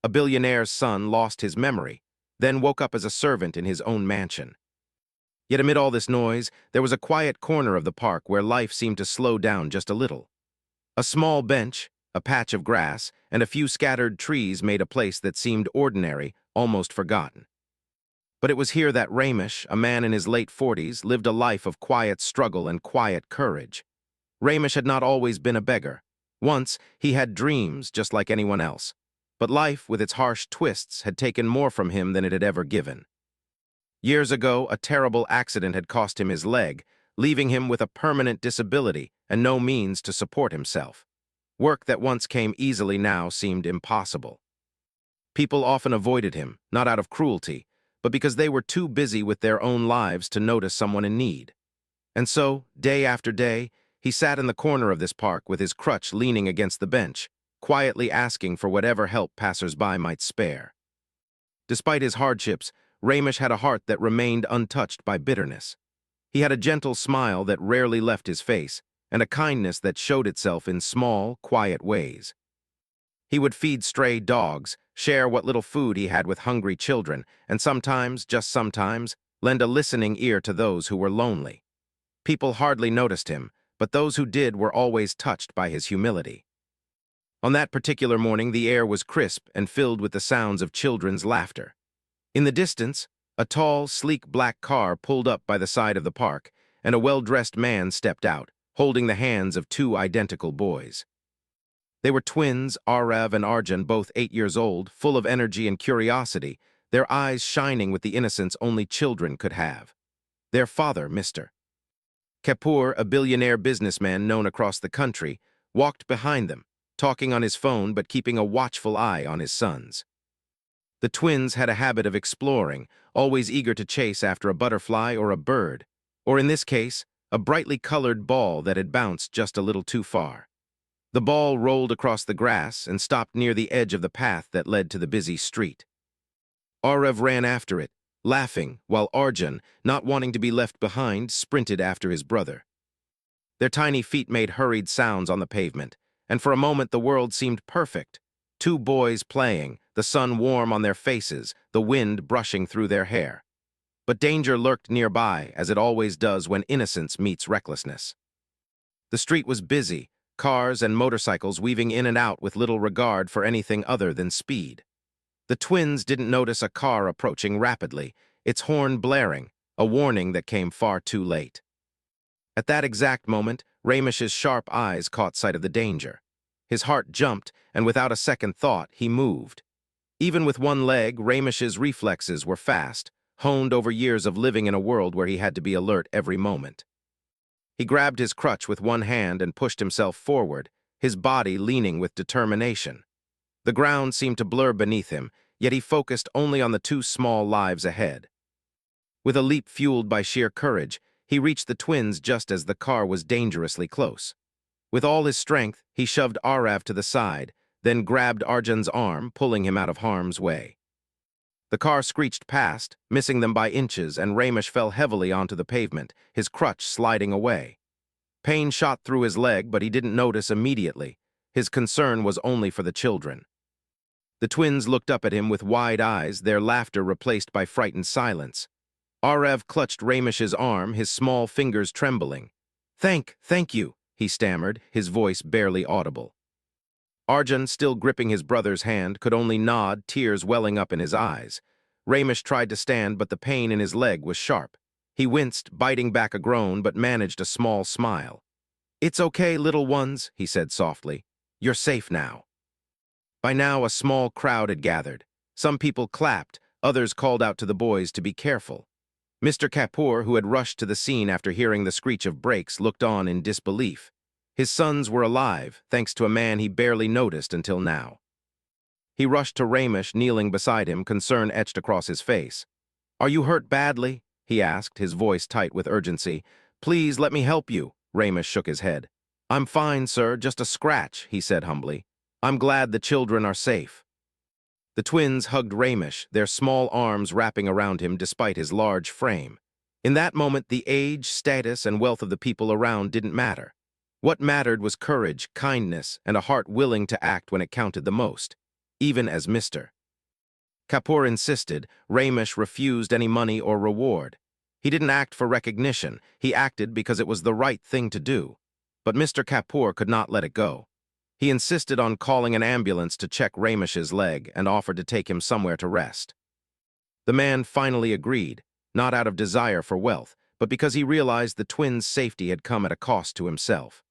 A billionaire's son lost his memory, then woke up as a servant in his own mansion. Yet amid all this noise, there was a quiet corner of the park where life seemed to slow down just a little. A small bench, a patch of grass, and a few scattered trees made a place that seemed ordinary, almost forgotten. But it was here that Ramesh, a man in his late 40s, lived a life of quiet struggle and quiet courage. Ramesh had not always been a beggar. Once, he had dreams just like anyone else. But life, with its harsh twists, had taken more from him than it had ever given. Years ago, a terrible accident had cost him his leg, leaving him with a permanent disability and no means to support himself. Work that once came easily now seemed impossible. People often avoided him, not out of cruelty, but because they were too busy with their own lives to notice someone in need. And so, day after day, he sat in the corner of this park with his crutch leaning against the bench, quietly asking for whatever help passers-by might spare. Despite his hardships, Ramesh had a heart that remained untouched by bitterness. He had a gentle smile that rarely left his face, and a kindness that showed itself in small, quiet ways. He would feed stray dogs, share what little food he had with hungry children, and sometimes, just sometimes, lend a listening ear to those who were lonely. People hardly noticed him, but those who did were always touched by his humility. On that particular morning, the air was crisp and filled with the sounds of children's laughter. In the distance, a tall, sleek black car pulled up by the side of the park, and a well-dressed man stepped out, holding the hands of two identical boys. They were twins, Arav and Arjun, both 8 years old, full of energy and curiosity, their eyes shining with the innocence only children could have. Their father, Mr. Kapoor, a billionaire businessman known across the country, walked behind them, talking on his phone but keeping a watchful eye on his sons. The twins had a habit of exploring, always eager to chase after a butterfly or a bird, or in this case, a brightly colored ball that had bounced just a little too far. The ball rolled across the grass and stopped near the edge of the path that led to the busy street. Arav ran after it, laughing, while Arjun, not wanting to be left behind, sprinted after his brother. Their tiny feet made hurried sounds on the pavement, and for a moment the world seemed perfect. Two boys playing, the sun warm on their faces, the wind brushing through their hair. But danger lurked nearby, as it always does when innocence meets recklessness. The street was busy, cars and motorcycles weaving in and out with little regard for anything other than speed. The twins didn't notice a car approaching rapidly, its horn blaring, a warning that came far too late. At that exact moment, Ramesh's sharp eyes caught sight of the danger. His heart jumped, and without a second thought, he moved. Even with one leg, Ramesh's reflexes were fast, honed over years of living in a world where he had to be alert every moment. He grabbed his crutch with one hand and pushed himself forward, his body leaning with determination. The ground seemed to blur beneath him, yet he focused only on the two small lives ahead. With a leap fueled by sheer courage, he reached the twins just as the car was dangerously close. With all his strength, he shoved Arav to the side, then grabbed Arjun's arm, pulling him out of harm's way. The car screeched past, missing them by inches, and Ramesh fell heavily onto the pavement, his crutch sliding away. Pain shot through his leg, but he didn't notice immediately. His concern was only for the children. The twins looked up at him with wide eyes, their laughter replaced by frightened silence. Arav clutched Ramesh's arm, his small fingers trembling. Thank you," he stammered, his voice barely audible. Arjun, still gripping his brother's hand, could only nod, tears welling up in his eyes. Ramesh tried to stand, but the pain in his leg was sharp. He winced, biting back a groan, but managed a small smile. "It's okay, little ones," he said softly. "You're safe now." By now, a small crowd had gathered. Some people clapped, others called out to the boys to be careful. Mr. Kapoor, who had rushed to the scene after hearing the screech of brakes, looked on in disbelief. His sons were alive, thanks to a man he barely noticed until now. He rushed to Ramesh, kneeling beside him, concern etched across his face. "Are you hurt badly?" he asked, his voice tight with urgency. "Please let me help you." Ramesh shook his head. "I'm fine, sir, just a scratch," he said humbly. "I'm glad the children are safe." The twins hugged Ramesh, their small arms wrapping around him despite his large frame. In that moment, the age, status, and wealth of the people around didn't matter. What mattered was courage, kindness, and a heart willing to act when it counted the most. even as Mr. Kapoor insisted. Ramesh refused any money or reward. He didn't act for recognition, he acted because it was the right thing to do. But Mr. Kapoor could not let it go. He insisted on calling an ambulance to check Ramesh's leg and offered to take him somewhere to rest. The man finally agreed, not out of desire for wealth, but because he realized the twins' safety had come at a cost to himself.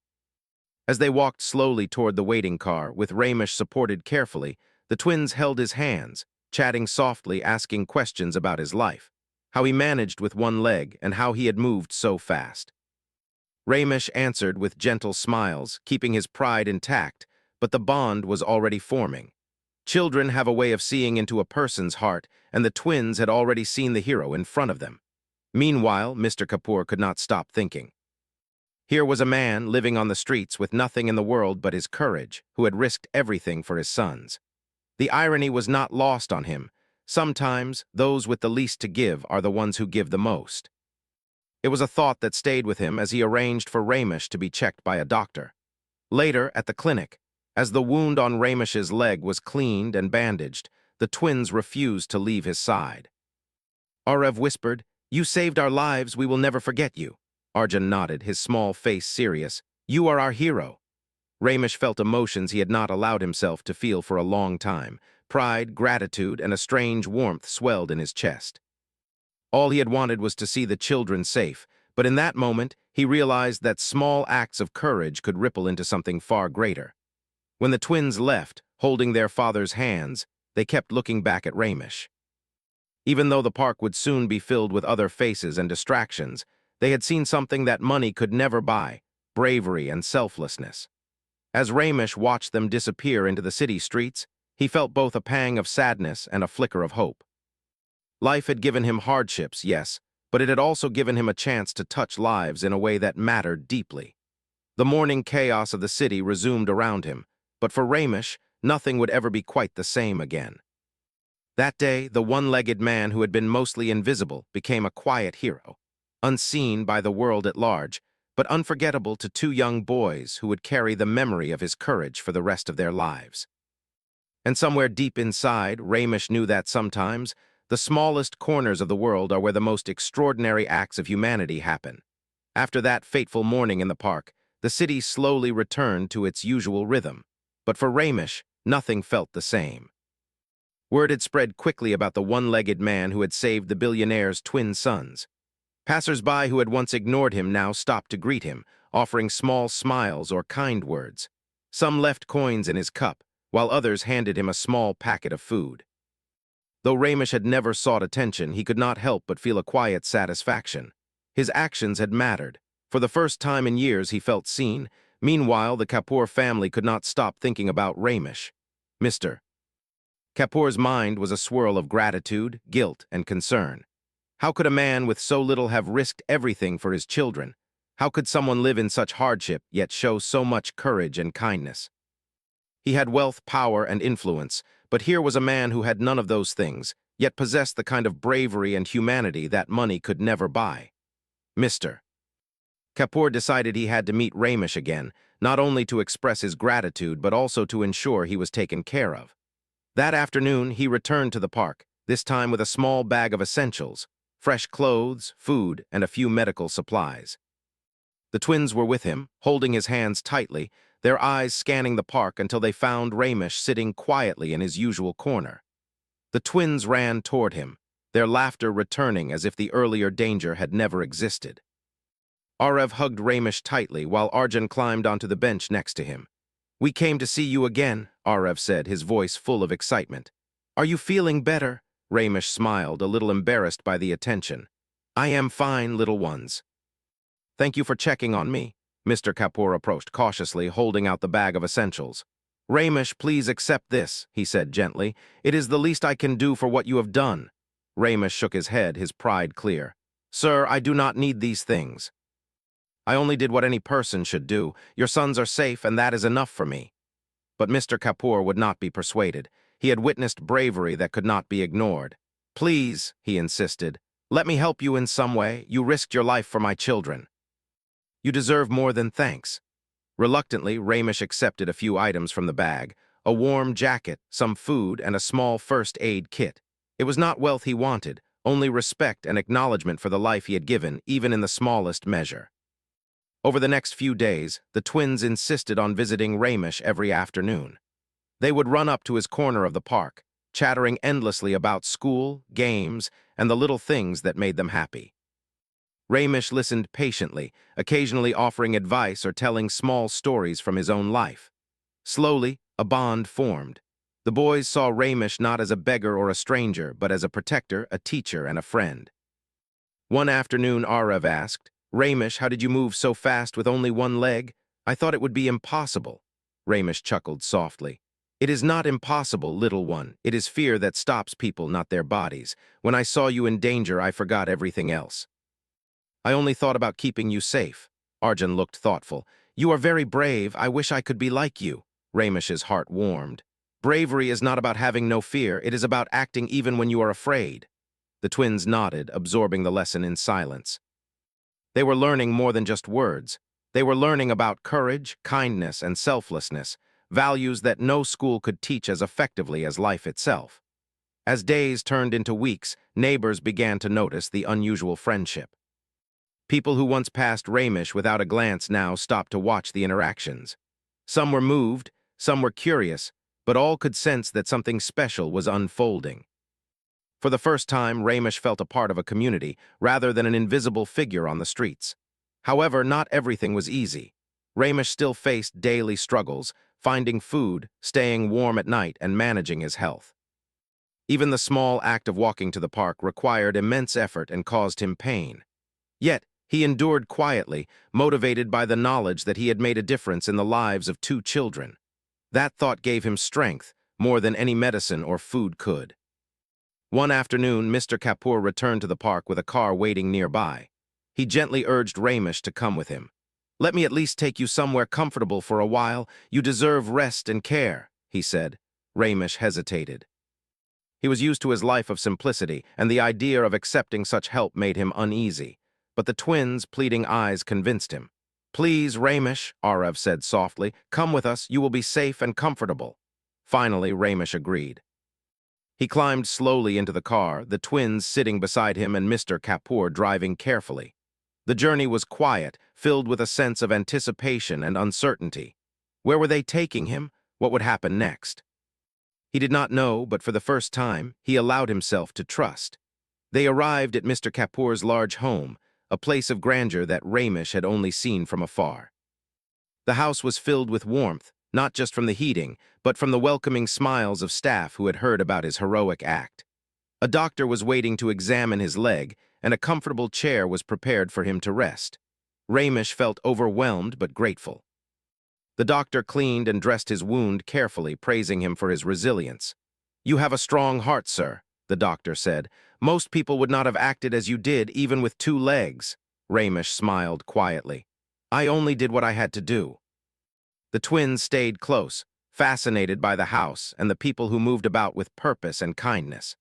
As they walked slowly toward the waiting car, with Ramesh supported carefully, the twins held his hands, chatting softly, asking questions about his life, how he managed with one leg and how he had moved so fast. Ramesh answered with gentle smiles, keeping his pride intact, but the bond was already forming. Children have a way of seeing into a person's heart, and the twins had already seen the hero in front of them. Meanwhile, Mr. Kapoor could not stop thinking. Here was a man living on the streets with nothing in the world but his courage, who had risked everything for his sons. The irony was not lost on him. Sometimes, those with the least to give are the ones who give the most. It was a thought that stayed with him as he arranged for Ramesh to be checked by a doctor. Later, at the clinic, as the wound on Ramesh's leg was cleaned and bandaged, the twins refused to leave his side. Arav whispered, "You saved our lives, we will never forget you." Arjun nodded, his small face serious. "You are our hero." Ramesh felt emotions he had not allowed himself to feel for a long time. Pride, gratitude, and a strange warmth swelled in his chest. All he had wanted was to see the children safe, but in that moment, he realized that small acts of courage could ripple into something far greater. When the twins left, holding their father's hands, they kept looking back at Ramesh. Even though the park would soon be filled with other faces and distractions, they had seen something that money could never buy: bravery and selflessness. As Ramesh watched them disappear into the city streets, he felt both a pang of sadness and a flicker of hope. Life had given him hardships, yes, but it had also given him a chance to touch lives in a way that mattered deeply. The morning chaos of the city resumed around him, but for Ramesh, nothing would ever be quite the same again. That day, the one-legged man who had been mostly invisible became a quiet hero, unseen by the world at large, but unforgettable to two young boys who would carry the memory of his courage for the rest of their lives. And somewhere deep inside, Ramesh knew that sometimes, the smallest corners of the world are where the most extraordinary acts of humanity happen. After that fateful morning in the park, the city slowly returned to its usual rhythm. But for Ramesh, nothing felt the same. Word had spread quickly about the one-legged man who had saved the billionaire's twin sons. Passers-by who had once ignored him now stopped to greet him, offering small smiles or kind words. Some left coins in his cup, while others handed him a small packet of food. Though Ramesh had never sought attention, he could not help but feel a quiet satisfaction. His actions had mattered. For the first time in years, he felt seen. Meanwhile, the Kapoor family could not stop thinking about Ramesh. Mr. Kapoor's mind was a swirl of gratitude, guilt, and concern. How could a man with so little have risked everything for his children? How could someone live in such hardship, yet show so much courage and kindness? He had wealth, power, and influence, but here was a man who had none of those things, yet possessed the kind of bravery and humanity that money could never buy. Mr. Kapoor decided he had to meet Ramesh again, not only to express his gratitude, but also to ensure he was taken care of. That afternoon, he returned to the park, this time with a small bag of essentials: fresh clothes, food, and a few medical supplies. The twins were with him, holding his hands tightly, their eyes scanning the park until they found Ramesh sitting quietly in his usual corner. The twins ran toward him, their laughter returning as if the earlier danger had never existed. Arav hugged Ramesh tightly while Arjun climbed onto the bench next to him. "We came to see you again," Arav said, his voice full of excitement. "Are you feeling better?" Ramesh smiled, a little embarrassed by the attention. "I am fine, little ones." "Thank you for checking on me." Mr. Kapoor approached cautiously, holding out the bag of essentials. "Ramesh, please accept this," he said gently. "It is the least I can do for what you have done." Ramesh shook his head, his pride clear. "Sir, I do not need these things. I only did what any person should do. Your sons are safe, and that is enough for me." But Mr. Kapoor would not be persuaded. He had witnessed bravery that could not be ignored. "Please," he insisted, "let me help you in some way. You risked your life for my children." "You deserve more than thanks." Reluctantly, Ramesh accepted a few items from the bag, a warm jacket, some food, and a small first aid kit. It was not wealth he wanted, only respect and acknowledgement for the life he had given, even in the smallest measure. Over the next few days, the twins insisted on visiting Ramesh every afternoon. They would run up to his corner of the park, chattering endlessly about school, games, and the little things that made them happy. Ramesh listened patiently, occasionally offering advice or telling small stories from his own life. Slowly, a bond formed. The boys saw Ramesh not as a beggar or a stranger, but as a protector, a teacher, and a friend. One afternoon, Arav asked, "Ramesh, how did you move so fast with only one leg? I thought it would be impossible." Ramesh chuckled softly. "It is not impossible, little one. It is fear that stops people, not their bodies. When I saw you in danger, I forgot everything else. I only thought about keeping you safe." Arjun looked thoughtful. "You are very brave. I wish I could be like you." Ramesh's heart warmed. "Bravery is not about having no fear. It is about acting even when you are afraid." The twins nodded, absorbing the lesson in silence. They were learning more than just words. They were learning about courage, kindness, and selflessness, values that no school could teach as effectively as life itself. As days turned into weeks, neighbors began to notice the unusual friendship. People who once passed Ramesh without a glance now stopped to watch the interactions. Some were moved, some were curious, but all could sense that something special was unfolding. For the first time, Ramesh felt a part of a community, rather than an invisible figure on the streets. However, not everything was easy. Ramesh still faced daily struggles, finding food, staying warm at night, and managing his health. Even the small act of walking to the park required immense effort and caused him pain. Yet, he endured quietly, motivated by the knowledge that he had made a difference in the lives of 2 children. That thought gave him strength, more than any medicine or food could. One afternoon, Mr. Kapoor returned to the park with a car waiting nearby. He gently urged Ramesh to come with him. "Let me at least take you somewhere comfortable for a while. You deserve rest and care," he said. Ramesh hesitated. He was used to his life of simplicity, and the idea of accepting such help made him uneasy. But the twins' pleading eyes convinced him. "Please, Ramesh," Arav said softly, "come with us. You will be safe and comfortable." Finally, Ramesh agreed. He climbed slowly into the car, the twins sitting beside him and Mr. Kapoor driving carefully. The journey was quiet, filled with a sense of anticipation and uncertainty. Where were they taking him? What would happen next? He did not know, but for the first time, he allowed himself to trust. They arrived at Mr. Kapoor's large home, a place of grandeur that Ramesh had only seen from afar. The house was filled with warmth, not just from the heating, but from the welcoming smiles of staff who had heard about his heroic act. A doctor was waiting to examine his leg, and a comfortable chair was prepared for him to rest. Ramesh felt overwhelmed but grateful. The doctor cleaned and dressed his wound carefully, praising him for his resilience. "You have a strong heart, sir," the doctor said. "Most people would not have acted as you did, even with 2 legs." Ramesh smiled quietly. "I only did what I had to do." The twins stayed close, fascinated by the house and the people who moved about with purpose and kindness.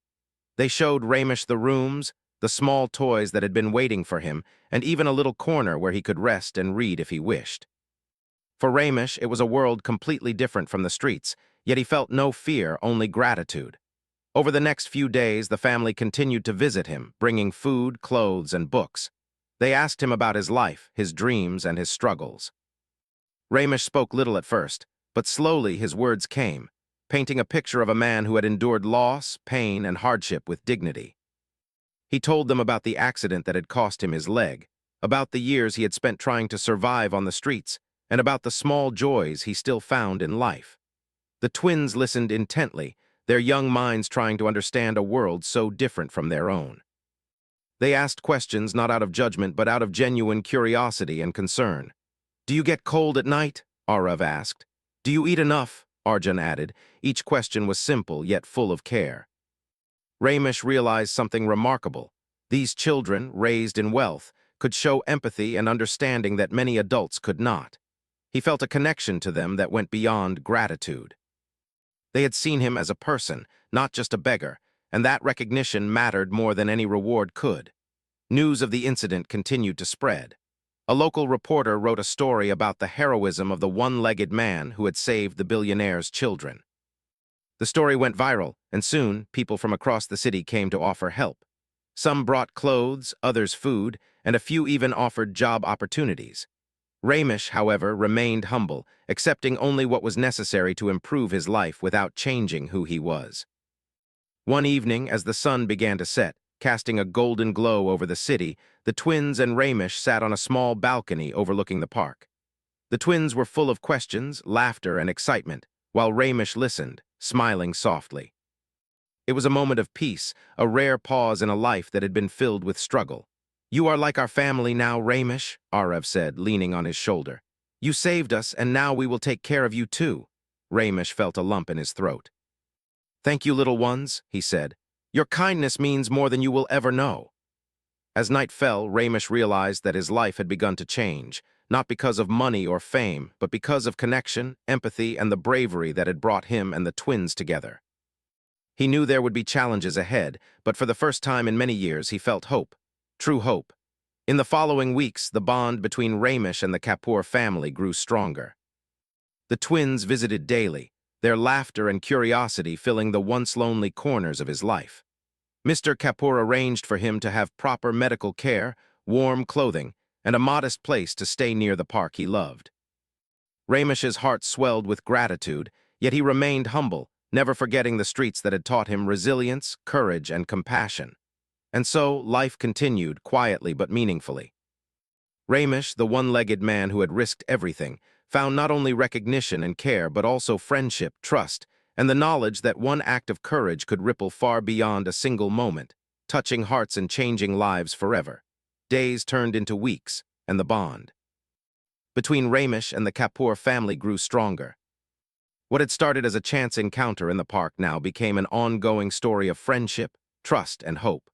They showed Ramesh the rooms, the small toys that had been waiting for him, and even a little corner where he could rest and read if he wished. For Ramesh, it was a world completely different from the streets, yet he felt no fear, only gratitude. Over the next few days, the family continued to visit him, bringing food, clothes, and books. They asked him about his life, his dreams, and his struggles. Ramesh spoke little at first, but slowly his words came, painting a picture of a man who had endured loss, pain, and hardship with dignity. He told them about the accident that had cost him his leg, about the years he had spent trying to survive on the streets, and about the small joys he still found in life. The twins listened intently, their young minds trying to understand a world so different from their own. They asked questions not out of judgment but out of genuine curiosity and concern. "Do you get cold at night?" Arav asked. "Do you eat enough?" Arjun added. Each question was simple yet full of care. Ramesh realized something remarkable. These children, raised in wealth, could show empathy and understanding that many adults could not. He felt a connection to them that went beyond gratitude. They had seen him as a person, not just a beggar, and that recognition mattered more than any reward could. News of the incident continued to spread. A local reporter wrote a story about the heroism of the one-legged man who had saved the billionaire's children. The story went viral, and soon people from across the city came to offer help. Some brought clothes, others food, and a few even offered job opportunities. Ramesh, however, remained humble, accepting only what was necessary to improve his life without changing who he was. One evening, as the sun began to set, casting a golden glow over the city, the twins and Ramesh sat on a small balcony overlooking the park. The twins were full of questions, laughter, and excitement, while Ramesh listened, smiling softly. It was a moment of peace, a rare pause in a life that had been filled with struggle. "You are like our family now, Ramesh," Arav said, leaning on his shoulder. "You saved us, and now we will take care of you too." Ramesh felt a lump in his throat. "Thank you, little ones," he said. "Your kindness means more than you will ever know." As night fell, Ramesh realized that his life had begun to change, not because of money or fame, but because of connection, empathy, and the bravery that had brought him and the twins together. He knew there would be challenges ahead, but for the first time in many years he felt hope. True hope. In the following weeks, the bond between Ramesh and the Kapoor family grew stronger. The twins visited daily, their laughter and curiosity filling the once lonely corners of his life. Mr. Kapoor arranged for him to have proper medical care, warm clothing, and a modest place to stay near the park he loved. Ramesh's heart swelled with gratitude, yet he remained humble, never forgetting the streets that had taught him resilience, courage, and compassion. And so, life continued, quietly but meaningfully. Ramesh, the one-legged man who had risked everything, found not only recognition and care, but also friendship, trust, and the knowledge that one act of courage could ripple far beyond a single moment, touching hearts and changing lives forever. Days turned into weeks, and the bond between Ramesh and the Kapoor family grew stronger. What had started as a chance encounter in the park now became an ongoing story of friendship, trust, and hope.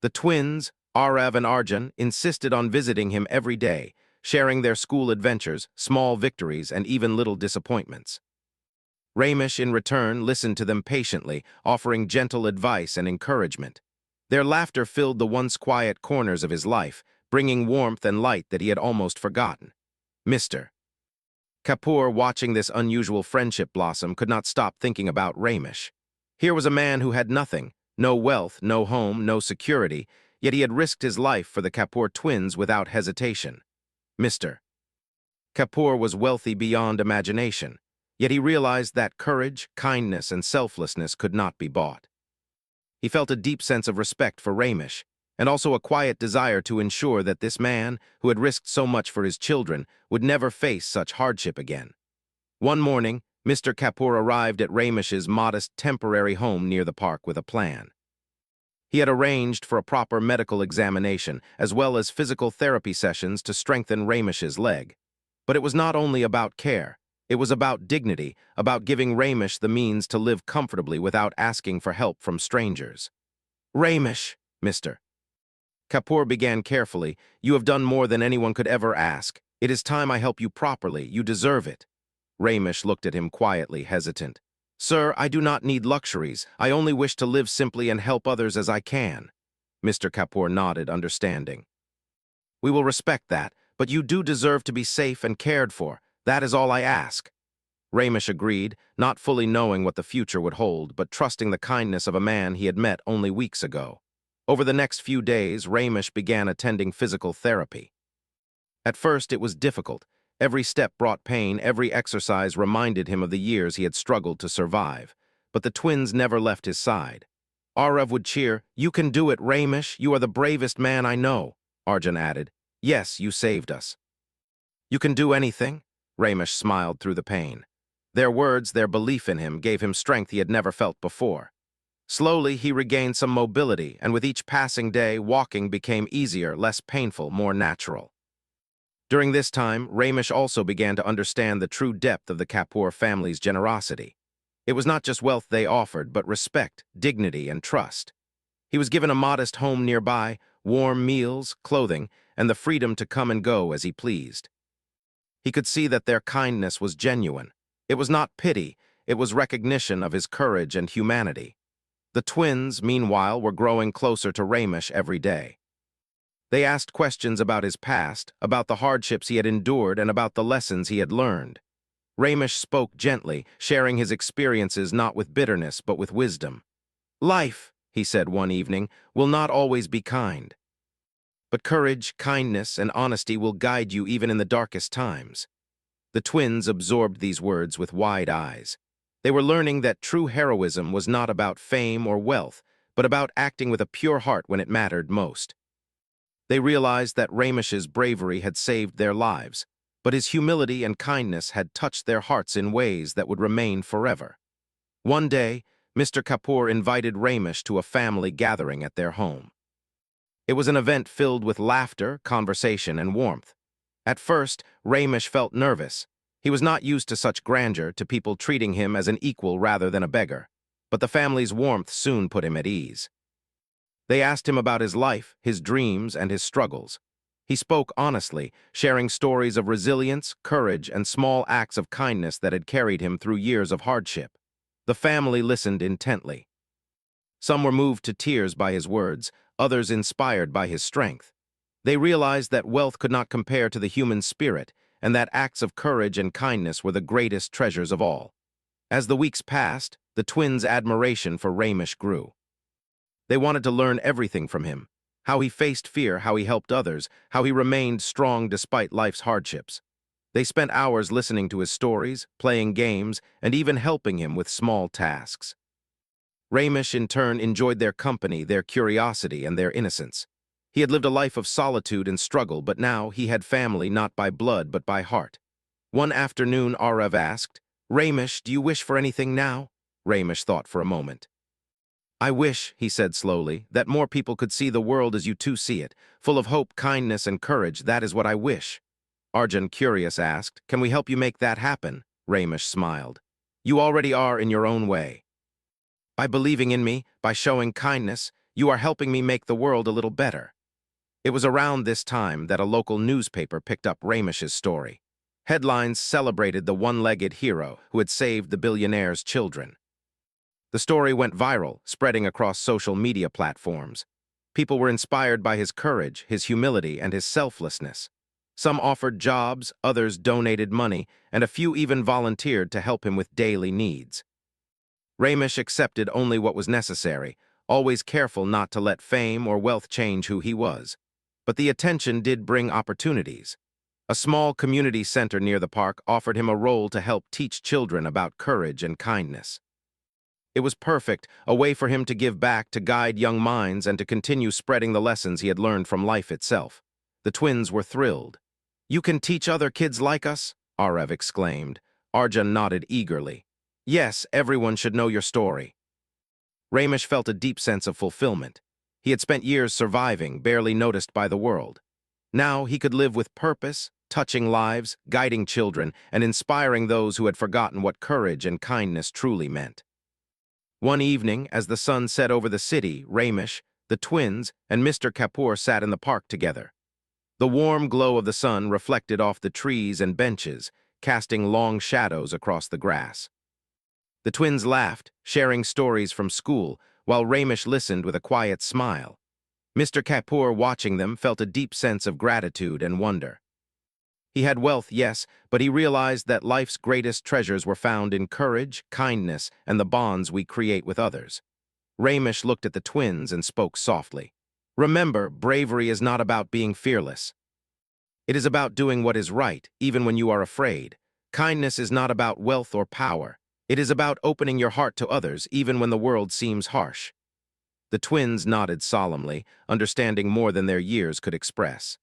The twins, Arav and Arjun, insisted on visiting him every day, sharing their school adventures, small victories, and even little disappointments. Ramesh, in return, listened to them patiently, offering gentle advice and encouragement. Their laughter filled the once quiet corners of his life, bringing warmth and light that he had almost forgotten. Mr. Kapoor, watching this unusual friendship blossom, could not stop thinking about Ramesh. Here was a man who had nothing, no wealth, no home, no security, yet he had risked his life for the Kapoor twins without hesitation. Mr. Kapoor was wealthy beyond imagination, yet he realized that courage, kindness, and selflessness could not be bought. He felt a deep sense of respect for Ramesh, and also a quiet desire to ensure that this man, who had risked so much for his children, would never face such hardship again. One morning, Mr. Kapoor arrived at Ramesh's modest temporary home near the park with a plan. He had arranged for a proper medical examination, as well as physical therapy sessions to strengthen Ramesh's leg. But it was not only about care. It was about dignity, about giving Ramesh the means to live comfortably without asking for help from strangers. "Ramesh," Mr. Kapoor began carefully, "you have done more than anyone could ever ask. It is time I help you properly. You deserve it." Ramesh looked at him quietly, hesitant. "Sir, I do not need luxuries. I only wish to live simply and help others as I can." Mr. Kapoor nodded, understanding. "We will respect that, but you do deserve to be safe and cared for. That is all I ask." Ramesh agreed, not fully knowing what the future would hold, but trusting the kindness of a man he had met only weeks ago. Over the next few days, Ramesh began attending physical therapy. At first, it was difficult. Every step brought pain, every exercise reminded him of the years he had struggled to survive. But the twins never left his side. Arav would cheer, "You can do it, Ramesh. You are the bravest man I know." Arjun added, "Yes, you saved us." "You can do anything?" Ramesh smiled through the pain. Their words, their belief in him, gave him strength he had never felt before. Slowly, he regained some mobility, and with each passing day, walking became easier, less painful, more natural. During this time, Ramesh also began to understand the true depth of the Kapoor family's generosity. It was not just wealth they offered, but respect, dignity, and trust. He was given a modest home nearby, warm meals, clothing, and the freedom to come and go as he pleased. He could see that their kindness was genuine. It was not pity, it was recognition of his courage and humanity. The twins, meanwhile, were growing closer to Ramesh every day. They asked questions about his past, about the hardships he had endured, and about the lessons he had learned. Ramesh spoke gently, sharing his experiences not with bitterness but with wisdom. Life, he said one evening, will not always be kind. But courage, kindness, and honesty will guide you even in the darkest times. The twins absorbed these words with wide eyes. They were learning that true heroism was not about fame or wealth, but about acting with a pure heart when it mattered most. They realized that Ramesh's bravery had saved their lives, but his humility and kindness had touched their hearts in ways that would remain forever. One day, Mr. Kapoor invited Ramesh to a family gathering at their home. It was an event filled with laughter, conversation, and warmth. At first, Ramesh felt nervous. He was not used to such grandeur, to people treating him as an equal rather than a beggar. But the family's warmth soon put him at ease. They asked him about his life, his dreams, and his struggles. He spoke honestly, sharing stories of resilience, courage, and small acts of kindness that had carried him through years of hardship. The family listened intently. Some were moved to tears by his words, others inspired by his strength. They realized that wealth could not compare to the human spirit, and that acts of courage and kindness were the greatest treasures of all. As the weeks passed, the twins' admiration for Ramesh grew. They wanted to learn everything from him: how he faced fear, how he helped others, how he remained strong despite life's hardships. They spent hours listening to his stories, playing games, and even helping him with small tasks. Ramesh, in turn, enjoyed their company, their curiosity, and their innocence. He had lived a life of solitude and struggle, but now he had family not by blood but by heart. One afternoon, Arav asked, "Ramesh, do you wish for anything now?" Ramesh thought for a moment. "I wish," he said slowly, "that more people could see the world as you two see it, full of hope, kindness, and courage. That is what I wish." Arjun, curious, asked, "Can we help you make that happen?" Ramesh smiled. "You already are in your own way. By believing in me, by showing kindness, you are helping me make the world a little better." It was around this time that a local newspaper picked up Ramesh's story. Headlines celebrated the one-legged hero who had saved the billionaire's children. The story went viral, spreading across social media platforms. People were inspired by his courage, his humility, and his selflessness. Some offered jobs, others donated money, and a few even volunteered to help him with daily needs. Ramesh accepted only what was necessary, always careful not to let fame or wealth change who he was. But the attention did bring opportunities. A small community center near the park offered him a role to help teach children about courage and kindness. It was perfect, a way for him to give back, to guide young minds, and to continue spreading the lessons he had learned from life itself. The twins were thrilled. "You can teach other kids like us?" Arav exclaimed. Arjun nodded eagerly. "Yes, everyone should know your story." Ramesh felt a deep sense of fulfillment. He had spent years surviving, barely noticed by the world. Now he could live with purpose, touching lives, guiding children, and inspiring those who had forgotten what courage and kindness truly meant. One evening, as the sun set over the city, Ramesh, the twins, and Mr. Kapoor sat in the park together. The warm glow of the sun reflected off the trees and benches, casting long shadows across the grass. The twins laughed, sharing stories from school, while Ramesh listened with a quiet smile. Mr. Kapoor, watching them, felt a deep sense of gratitude and wonder. He had wealth, yes, but he realized that life's greatest treasures were found in courage, kindness, and the bonds we create with others. Ramesh looked at the twins and spoke softly. "Remember, bravery is not about being fearless. It is about doing what is right, even when you are afraid. Kindness is not about wealth or power. It is about opening your heart to others, even when the world seems harsh." The twins nodded solemnly, understanding more than their years could express.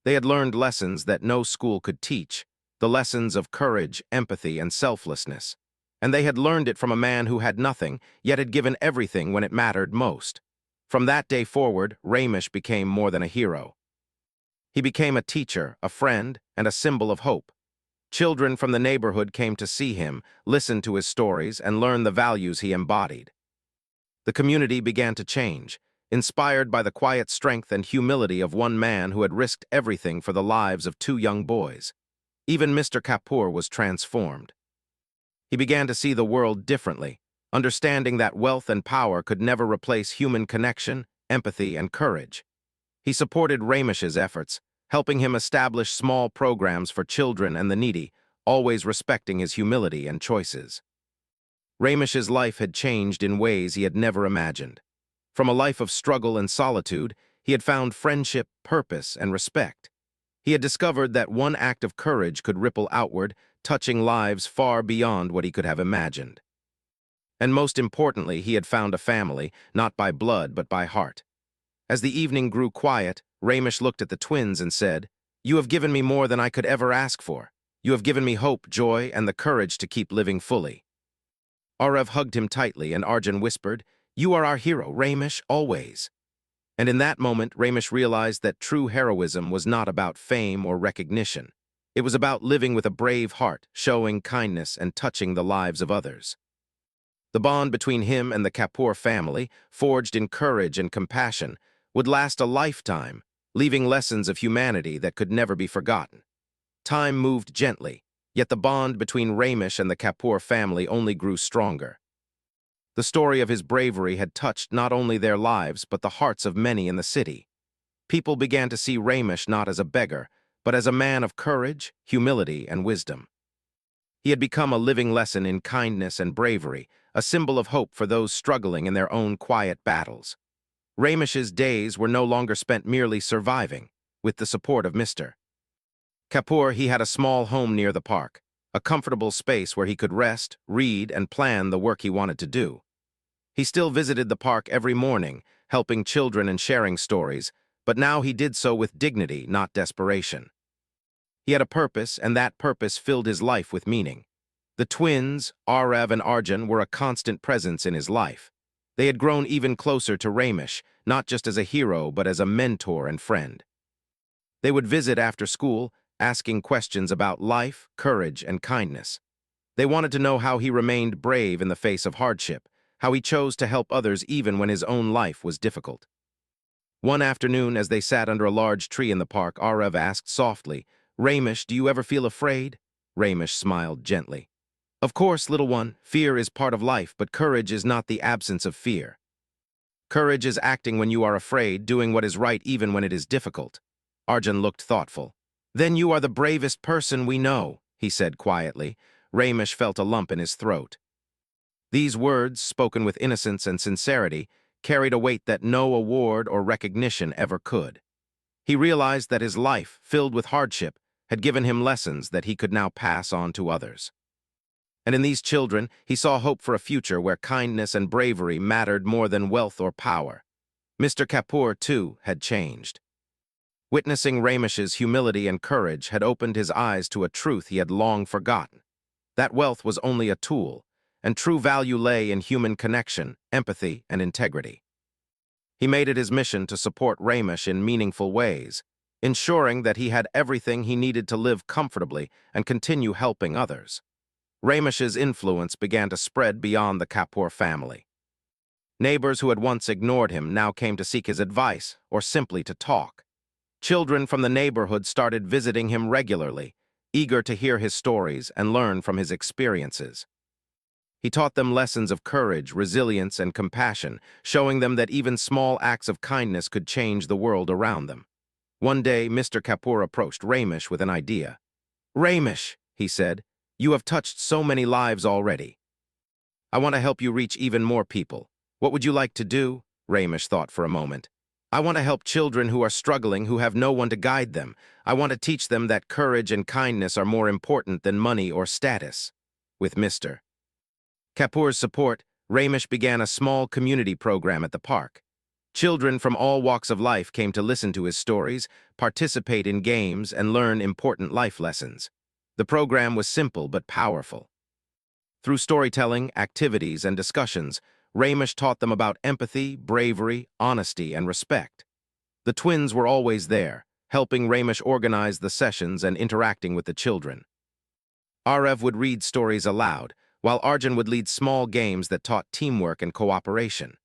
They had learned lessons that no school could teach, the lessons of courage, empathy, and selflessness. And they had learned it from a man who had nothing, yet had given everything when it mattered most. From that day forward, Ramesh became more than a hero. He became a teacher, a friend, and a symbol of hope. Children from the neighborhood came to see him, listen to his stories, and learn the values he embodied. The community began to change, inspired by the quiet strength and humility of one man who had risked everything for the lives of two young boys. Even Mr. Kapoor was transformed. He began to see the world differently, understanding that wealth and power could never replace human connection, empathy, and courage. He supported Ramesh's efforts, helping him establish small programs for children and the needy, always respecting his humility and choices. Ramesh's life had changed in ways he had never imagined. From a life of struggle and solitude, he had found friendship, purpose, and respect. He had discovered that one act of courage could ripple outward, touching lives far beyond what he could have imagined. And most importantly, he had found a family, not by blood but by heart. As the evening grew quiet, Ramesh looked at the twins and said, "You have given me more than I could ever ask for. You have given me hope, joy, and the courage to keep living fully." Arav hugged him tightly, and Arjun whispered, "You are our hero, Ramesh, always." And in that moment, Ramesh realized that true heroism was not about fame or recognition. It was about living with a brave heart, showing kindness, and touching the lives of others. The bond between him and the Kapoor family, forged in courage and compassion, would last a lifetime, leaving lessons of humanity that could never be forgotten. Time moved gently, yet the bond between Ramesh and the Kapoor family only grew stronger. The story of his bravery had touched not only their lives but the hearts of many in the city. People began to see Ramesh not as a beggar, but as a man of courage, humility, and wisdom. He had become a living lesson in kindness and bravery, a symbol of hope for those struggling in their own quiet battles. Ramesh's days were no longer spent merely surviving. With the support of Mr. Kapoor, he had a small home near the park, a comfortable space where he could rest, read, and plan the work he wanted to do. He still visited the park every morning, helping children and sharing stories, but now he did so with dignity, not desperation. He had a purpose, and that purpose filled his life with meaning. The twins, Arav and Arjun, were a constant presence in his life. They had grown even closer to Ramesh, not just as a hero, but as a mentor and friend. They would visit after school, asking questions about life, courage, and kindness. They wanted to know how he remained brave in the face of hardship, how he chose to help others even when his own life was difficult. One afternoon, as they sat under a large tree in the park, Arav asked softly, "Ramesh, do you ever feel afraid?" Ramesh smiled gently. "Of course, little one, fear is part of life, but courage is not the absence of fear. Courage is acting when you are afraid, doing what is right even when it is difficult." Arjun looked thoughtful. "Then you are the bravest person we know," he said quietly. Ramesh felt a lump in his throat. These words, spoken with innocence and sincerity, carried a weight that no award or recognition ever could. He realized that his life, filled with hardship, had given him lessons that he could now pass on to others. And in these children, he saw hope for a future where kindness and bravery mattered more than wealth or power. Mr. Kapoor, too, had changed. Witnessing Ramesh's humility and courage had opened his eyes to a truth he had long forgotten. That wealth was only a tool, and true value lay in human connection, empathy, and integrity. He made it his mission to support Ramesh in meaningful ways, ensuring that he had everything he needed to live comfortably and continue helping others. Ramesh's influence began to spread beyond the Kapoor family. Neighbors who had once ignored him now came to seek his advice or simply to talk. Children from the neighborhood started visiting him regularly, eager to hear his stories and learn from his experiences. He taught them lessons of courage, resilience, and compassion, showing them that even small acts of kindness could change the world around them. One day, Mr. Kapoor approached Ramesh with an idea. "Ramesh," he said, "you have touched so many lives already. I want to help you reach even more people. What would you like to do?" Ramesh thought for a moment. "I want to help children who are struggling, who have no one to guide them. I want to teach them that courage and kindness are more important than money or status." With Mr. Kapoor's support, Ramesh began a small community program at the park. Children from all walks of life came to listen to his stories, participate in games, and learn important life lessons. The program was simple but powerful. Through storytelling, activities, and discussions, Ramesh taught them about empathy, bravery, honesty, and respect. The twins were always there, helping Ramesh organize the sessions and interacting with the children. Arav would read stories aloud, while Arjun would lead small games that taught teamwork and cooperation.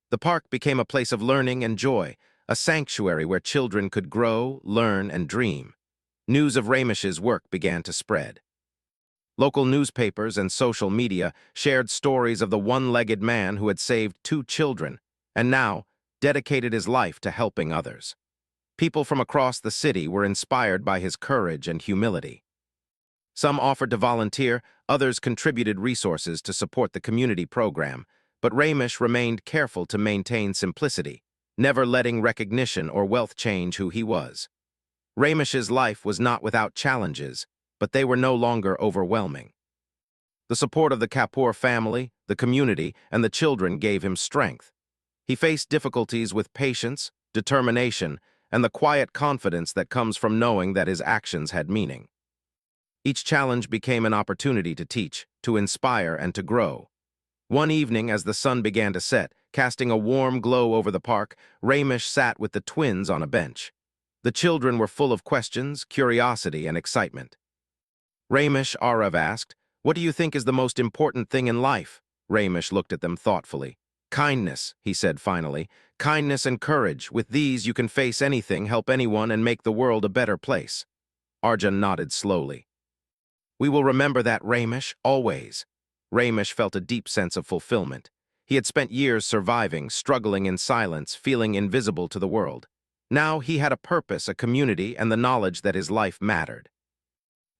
The park became a place of learning and joy, a sanctuary where children could grow, learn, and dream. News of Ramesh's work began to spread. Local newspapers and social media shared stories of the one-legged man who had saved 2 children and now dedicated his life to helping others. People from across the city were inspired by his courage and humility. Some offered to volunteer, others contributed resources to support the community program, but Ramesh remained careful to maintain simplicity, never letting recognition or wealth change who he was. Ramesh's life was not without challenges, but they were no longer overwhelming. The support of the Kapoor family, the community, and the children gave him strength. He faced difficulties with patience, determination, and the quiet confidence that comes from knowing that his actions had meaning. Each challenge became an opportunity to teach, to inspire, and to grow. One evening, as the sun began to set, casting a warm glow over the park, Ramesh sat with the twins on a bench. The children were full of questions, curiosity, and excitement. Ramesh, Arav asked, "What do you think is the most important thing in life?" Ramesh looked at them thoughtfully. "Kindness," he said finally. "Kindness and courage. With these, you can face anything, help anyone, and make the world a better place." Arjun nodded slowly. "We will remember that, Ramesh, always." Ramesh felt a deep sense of fulfillment. He had spent years surviving, struggling in silence, feeling invisible to the world. Now he had a purpose, a community, and the knowledge that his life mattered.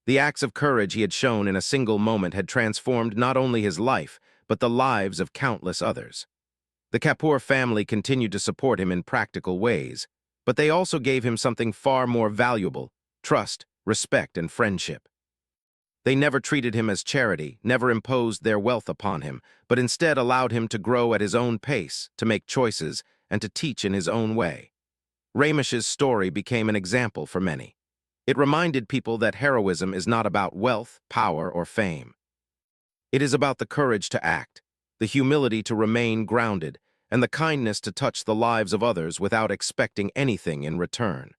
The acts of courage he had shown in a single moment had transformed not only his life, but the lives of countless others. The Kapoor family continued to support him in practical ways, but they also gave him something far more valuable: trust, respect, and friendship. They never treated him as charity, never imposed their wealth upon him, but instead allowed him to grow at his own pace, to make choices, and to teach in his own way. Ramesh's story became an example for many. It reminded people that heroism is not about wealth, power, or fame. It is about the courage to act, the humility to remain grounded, and the kindness to touch the lives of others without expecting anything in return.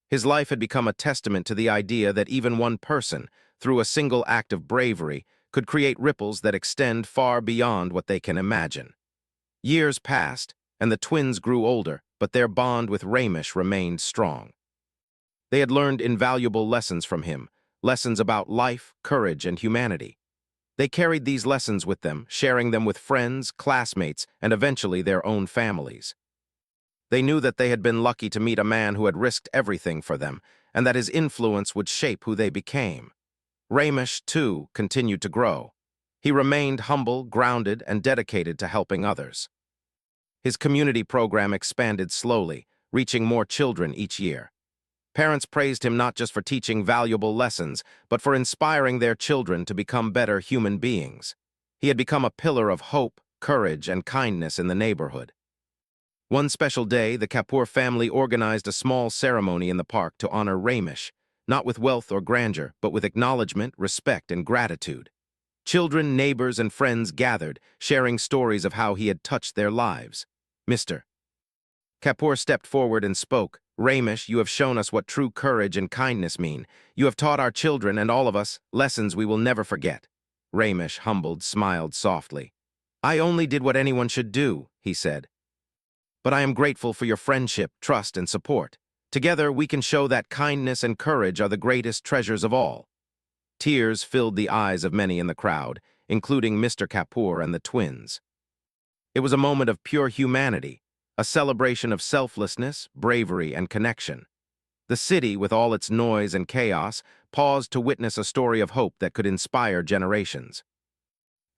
His life had become a testament to the idea that even one person, through a single act of bravery, could create ripples that extend far beyond what they can imagine. Years passed, and the twins grew older, but their bond with Ramesh remained strong. They had learned invaluable lessons from him, lessons about life, courage, and humanity. They carried these lessons with them, sharing them with friends, classmates, and eventually their own families. They knew that they had been lucky to meet a man who had risked everything for them, and that his influence would shape who they became. Ramesh, too, continued to grow. He remained humble, grounded, and dedicated to helping others. His community program expanded slowly, reaching more children each year. Parents praised him not just for teaching valuable lessons, but for inspiring their children to become better human beings. He had become a pillar of hope, courage, and kindness in the neighborhood. One special day, the Kapoor family organized a small ceremony in the park to honor Ramesh, not with wealth or grandeur, but with acknowledgement, respect, and gratitude. Children, neighbors, and friends gathered, sharing stories of how he had touched their lives. Mr. Kapoor stepped forward and spoke. "Ramesh, you have shown us what true courage and kindness mean. You have taught our children and all of us lessons we will never forget." Ramesh, humbled, smiled softly. "I only did what anyone should do," he said. "But I am grateful for your friendship, trust, and support. Together, we can show that kindness and courage are the greatest treasures of all." Tears filled the eyes of many in the crowd, including Mr. Kapoor and the twins. It was a moment of pure humanity, a celebration of selflessness, bravery, and connection. The city, with all its noise and chaos, paused to witness a story of hope that could inspire generations.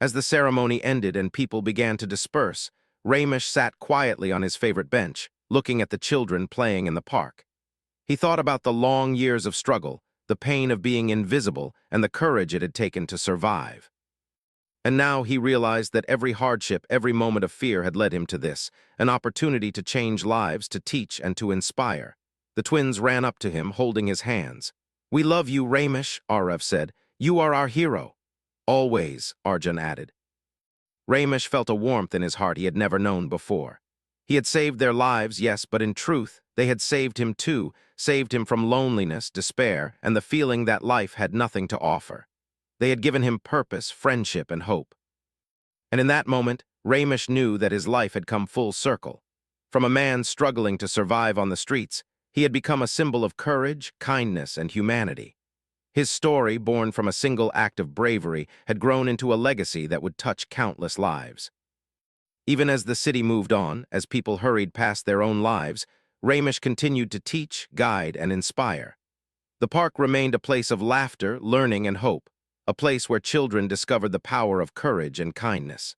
As the ceremony ended and people began to disperse, Ramesh sat quietly on his favorite bench, looking at the children playing in the park. He thought about the long years of struggle, the pain of being invisible, and the courage it had taken to survive. And now he realized that every hardship, every moment of fear had led him to this, an opportunity to change lives, to teach, and to inspire. The twins ran up to him, holding his hands. "We love you, Ramesh," Arav said. "You are our hero." "Always," Arjun added. Ramesh felt a warmth in his heart he had never known before. He had saved their lives, yes, but in truth, they had saved him too, saved him from loneliness, despair, and the feeling that life had nothing to offer. They had given him purpose, friendship, and hope. And in that moment, Ramesh knew that his life had come full circle. From a man struggling to survive on the streets, he had become a symbol of courage, kindness, and humanity. His story, born from a single act of bravery, had grown into a legacy that would touch countless lives. Even as the city moved on, as people hurried past their own lives, Ramesh continued to teach, guide, and inspire. The park remained a place of laughter, learning, and hope, a place where children discovered the power of courage and kindness.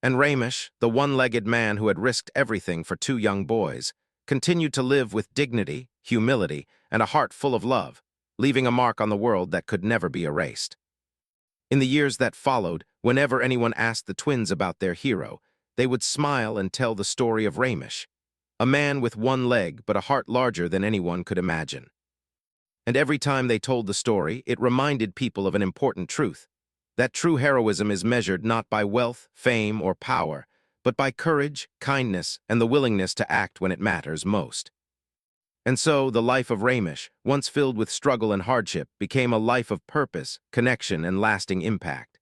And Ramesh, the one-legged man who had risked everything for two young boys, continued to live with dignity, humility, and a heart full of love, leaving a mark on the world that could never be erased. In the years that followed, whenever anyone asked the twins about their hero, they would smile and tell the story of Ramesh, a man with one leg but a heart larger than anyone could imagine. And every time they told the story, it reminded people of an important truth, that true heroism is measured not by wealth, fame, or power, but by courage, kindness, and the willingness to act when it matters most. And so, the life of Ramesh, once filled with struggle and hardship, became a life of purpose, connection, and lasting impact.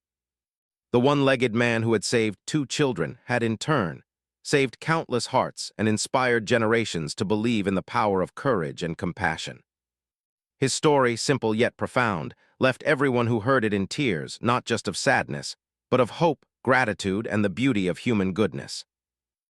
The one-legged man who had saved two children had, in turn, saved countless hearts and inspired generations to believe in the power of courage and compassion. His story, simple yet profound, left everyone who heard it in tears, not just of sadness, but of hope, gratitude, and the beauty of human goodness.